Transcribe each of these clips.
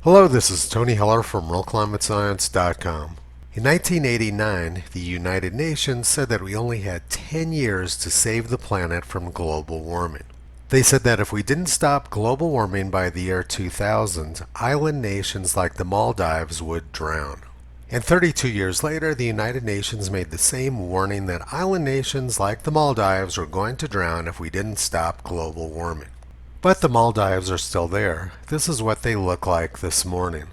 Hello, this is Tony Heller from RealClimateScience.com. In 1989, the United Nations said that we only had 10 years to save the planet from global warming. They said that if we didn't stop global warming by the year 2000, island nations like the Maldives would drown. And 32 years later, the United Nations made the same warning that island nations like the Maldives were going to drown if we didn't stop global warming. But the Maldives are still there. This is what they look like this morning.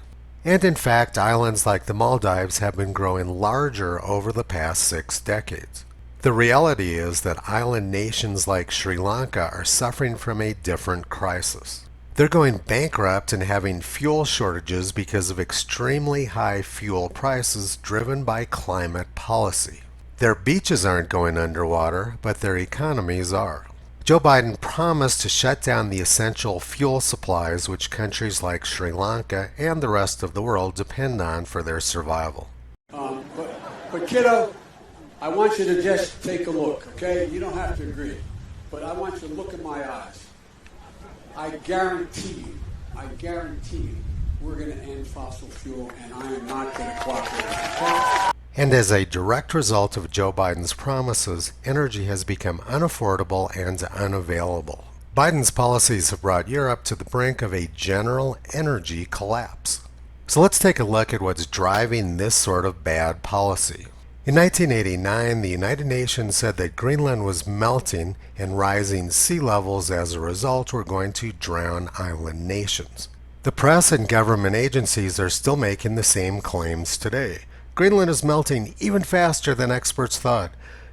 And in fact, islands like the Maldives have been growing larger over the past 6 decades. The reality is that island nations like Sri Lanka are suffering from a different crisis. They're going bankrupt and having fuel shortages because of extremely high fuel prices driven by climate policy. Their beaches aren't going underwater, but their economies are. Joe Biden promised to shut down the essential fuel supplies which countries like Sri Lanka and the rest of the world depend on for their survival. But kiddo, I want you to just take a look, okay? You don't have to agree. But I want you to look in my eyes. I guarantee you, we're going to end fossil fuel, and I am not going to cooperate, okay? And as a direct result of Joe Biden's promises, energy has become unaffordable and unavailable. Biden's policies have brought Europe to the brink of a general energy collapse. So let's take a look at what's driving this sort of bad policy. In 1989, the United Nations said that Greenland was melting and rising sea levels as a result were going to drown island nations. The press and government agencies are still making the same claims today. Greenland is melting even faster than experts thought.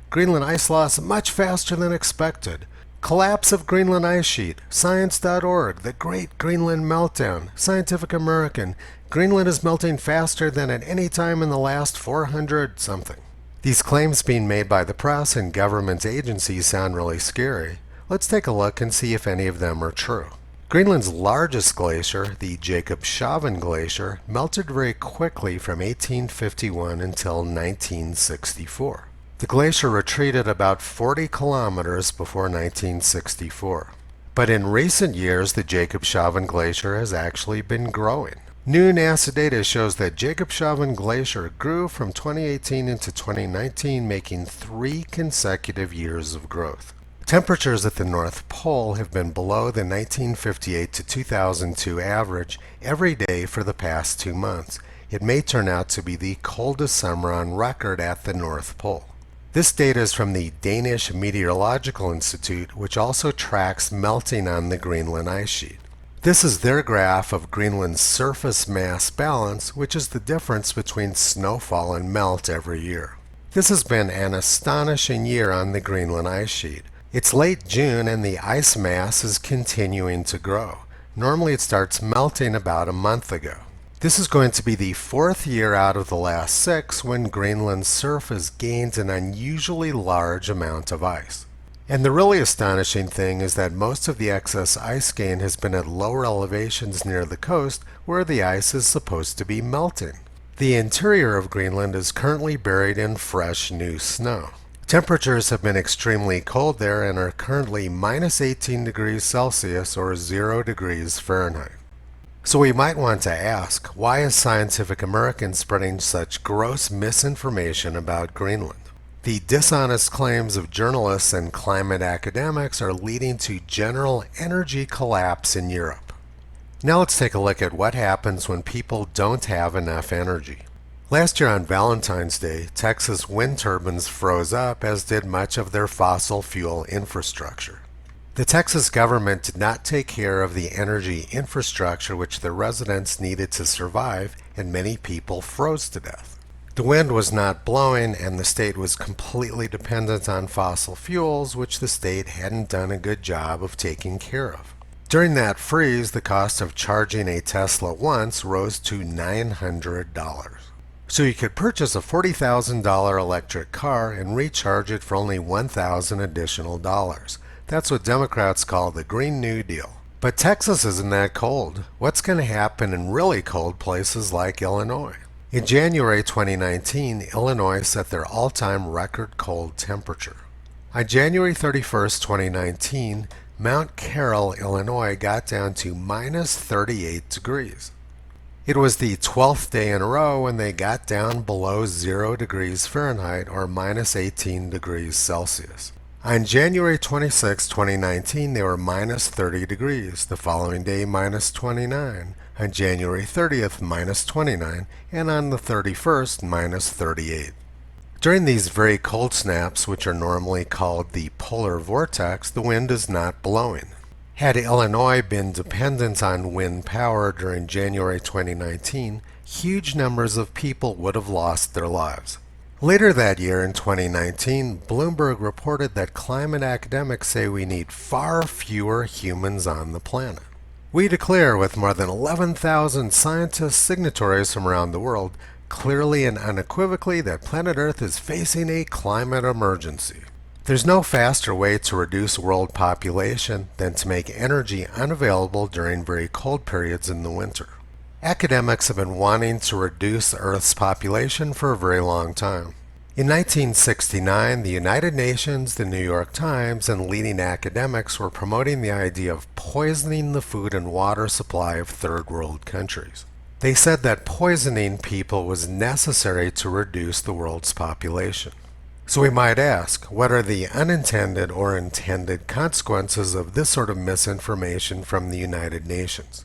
Greenland ice loss much faster than expected. Collapse of Greenland ice sheet. Science.org. The Great Greenland Meltdown. Scientific American. Greenland is melting faster than at any time in the last 400 something. These claims being made by the press and government agencies sound really scary. Let's take a look and see if any of them are true. Greenland's largest glacier, the Jakobshavn Glacier, melted very quickly from 1851 until 1964. The glacier retreated about 40 kilometers before 1964. But in recent years, the Jakobshavn Glacier has actually been growing. New NASA data shows that Jakobshavn Glacier grew from 2018 into 2019, making 3 consecutive years of growth. Temperatures at the North Pole have been below the 1958 to 2002 average every day for the past 2 months. It may turn out to be the coldest summer on record at the North Pole. This data is from the Danish Meteorological Institute, which also tracks melting on the Greenland ice sheet. This is their graph of Greenland's surface mass balance, which is the difference between snowfall and melt every year. This has been an astonishing year on the Greenland ice sheet. It's late June and the ice mass is continuing to grow. Normally it starts melting about a month ago. This is going to be the 4th year out of the last 6 when Greenland's surface gained an unusually large amount of ice. And the really astonishing thing is that most of the excess ice gain has been at lower elevations near the coast where the ice is supposed to be melting. The interior of Greenland is currently buried in fresh new snow. Temperatures have been extremely cold there and are currently minus 18 degrees Celsius or 0 degrees Fahrenheit. So we might want to ask, why is Scientific American spreading such gross misinformation about Greenland? The dishonest claims of journalists and climate academics are leading to general energy collapse in Europe. Now let's take a look at what happens when people don't have enough energy. Last year on Valentine's Day, Texas wind turbines froze up, as did much of their fossil fuel infrastructure. The Texas government did not take care of the energy infrastructure which the residents needed to survive, and many people froze to death. The wind was not blowing, and the state was completely dependent on fossil fuels, which the state hadn't done a good job of taking care of. During that freeze, the cost of charging a Tesla once rose to $900. So you could purchase a $40,000 electric car and recharge it for only $1,000 additional dollars. That's what Democrats call the Green New Deal. But Texas isn't that cold. What's going to happen in really cold places like Illinois? In January 2019, Illinois set their all-time record cold temperature. On January 31st, 2019, Mount Carroll, Illinois got down to minus 38 degrees. It was the 12th day in a row when they got down below 0 degrees Fahrenheit or minus 18 degrees Celsius. On January 26, 2019, they were minus 30 degrees. The following day, minus 29. On January 30th, minus 29. And on the 31st, minus 38. During these very cold snaps, which are normally called the polar vortex, the wind is not blowing. Had Illinois been dependent on wind power during January 2019, huge numbers of people would have lost their lives. Later that year, in 2019, Bloomberg reported that climate academics say we need far fewer humans on the planet. We declare, with more than 11,000 scientists signatories from around the world, clearly and unequivocally that planet Earth is facing a climate emergency. There's no faster way to reduce world population than to make energy unavailable during very cold periods in the winter. Academics have been wanting to reduce Earth's population for a very long time. In 1969, the United Nations, the New York Times, and leading academics were promoting the idea of poisoning the food and water supply of third world countries. They said that poisoning people was necessary to reduce the world's population. So we might ask, what are the unintended or intended consequences of this sort of misinformation from the United Nations?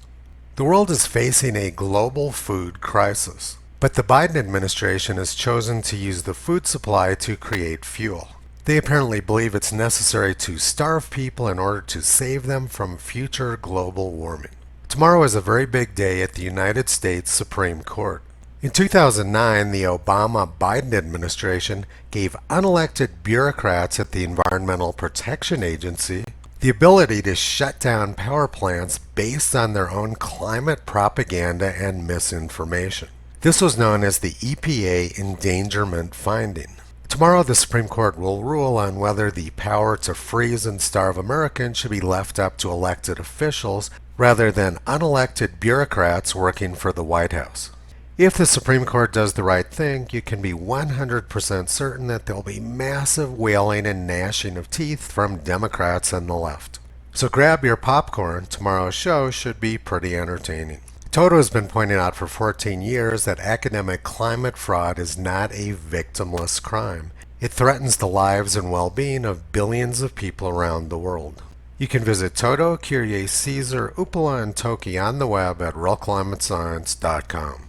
The world is facing a global food crisis, but the Biden administration has chosen to use the food supply to create fuel. They apparently believe it's necessary to starve people in order to save them from future global warming. Tomorrow is a very big day at the United States Supreme Court. In 2009, the Obama-Biden administration gave unelected bureaucrats at the Environmental Protection Agency the ability to shut down power plants based on their own climate propaganda and misinformation. This was known as the EPA endangerment finding. Tomorrow, the Supreme Court will rule on whether the power to freeze and starve Americans should be left up to elected officials rather than unelected bureaucrats working for the White House. If the Supreme Court does the right thing, you can be 100% certain that there will be massive wailing and gnashing of teeth from Democrats and the left. So grab your popcorn. Tomorrow's show should be pretty entertaining. Toto has been pointing out for 14 years that academic climate fraud is not a victimless crime. It threatens the lives and well-being of billions of people around the world. You can visit Toto, Kyrie, Caesar, Upala, and Toki on the web at realclimatescience.com.